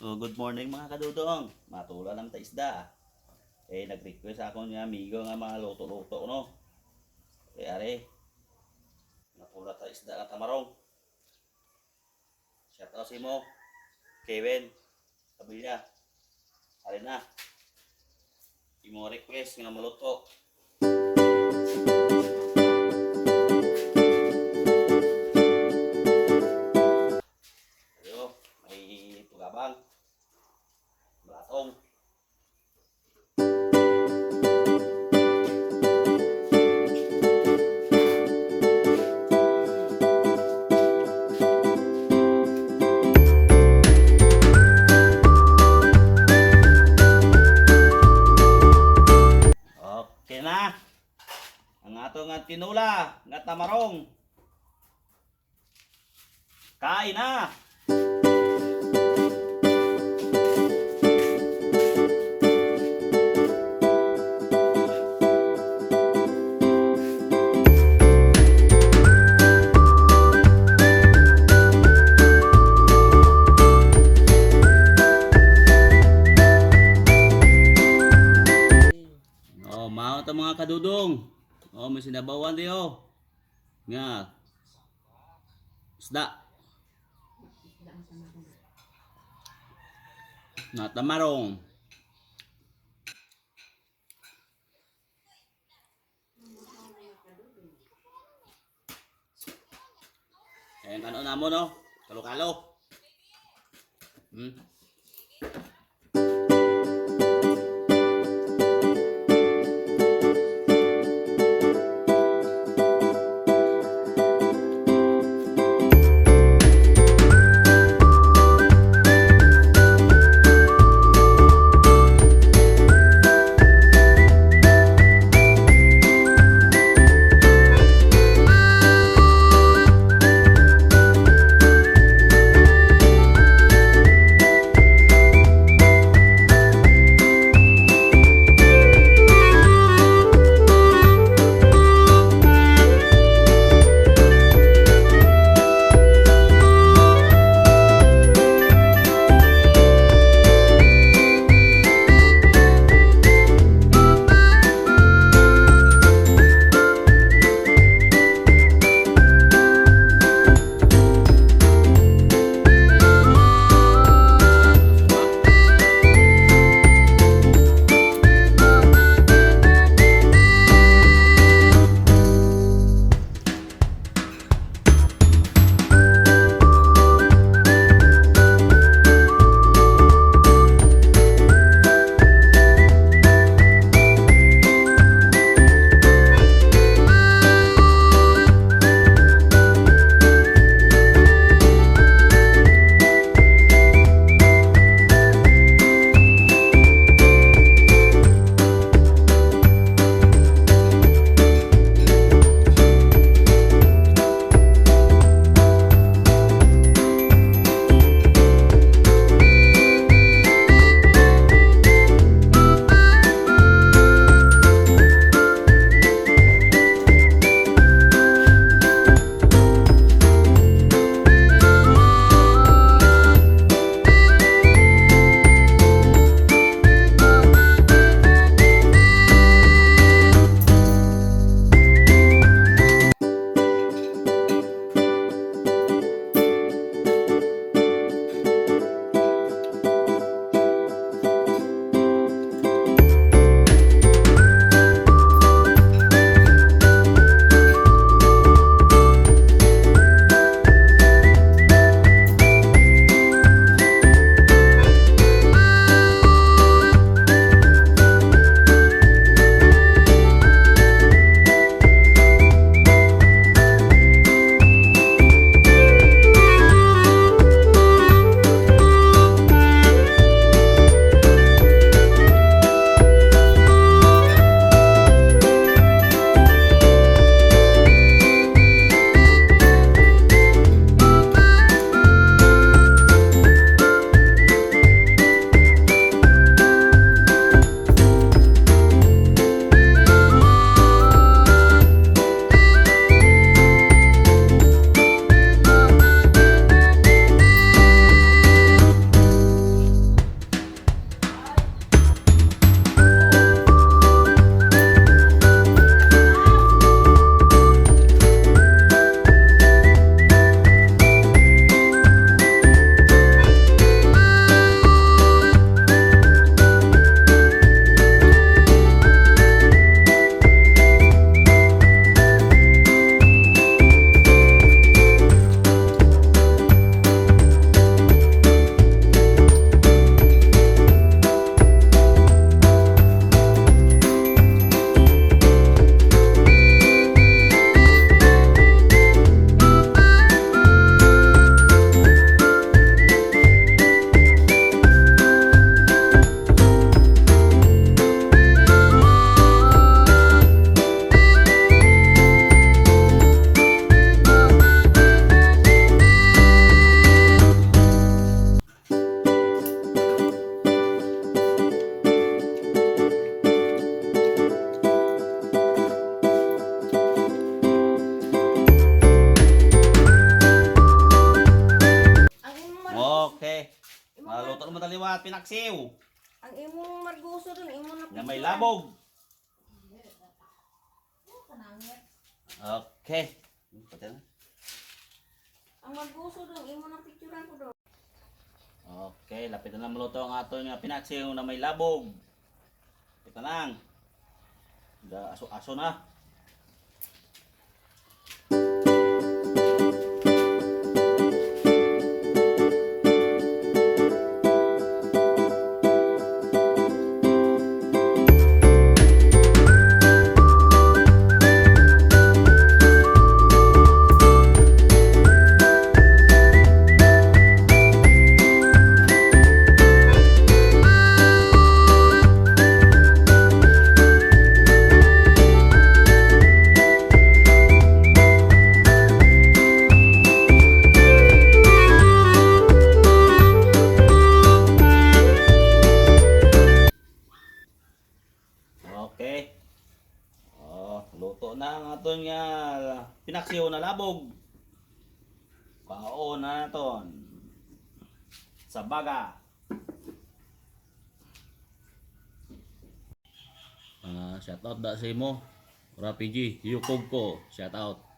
So good morning mga kadudong. Matula lang ta isda. Nag-request ako niya amigo nga mga luto-luto no. Are matula ta isda nga tamarong. Shout out si mo Kevin Pamilya. Are na. Imo request nga maluto. Ayo, may tugabang. Balatong. Okay na. Ang ato nga tinula, nga tamarong. Kain na. Mao ta mga kadudong. May sinabawan diyo. Nga. Isda. Na tamarong. Ano na mo no? Kalo-kalo. pinaksiw. Ang imong marguso dun, imo na Na may labog. Kanangit. Okay. Pati na. Ang marguso dun, imo na picturean ko dun. Okay, lapit na maluto ang ato nga pinaksiw na may labog. Kita nang. Aso-aso na. Okay. Luto na ang aton nga pinaksiw na labog. Kaon na naton. Sa baga. Shout out da sa imo. Rapi G, yukog ko. Shout out.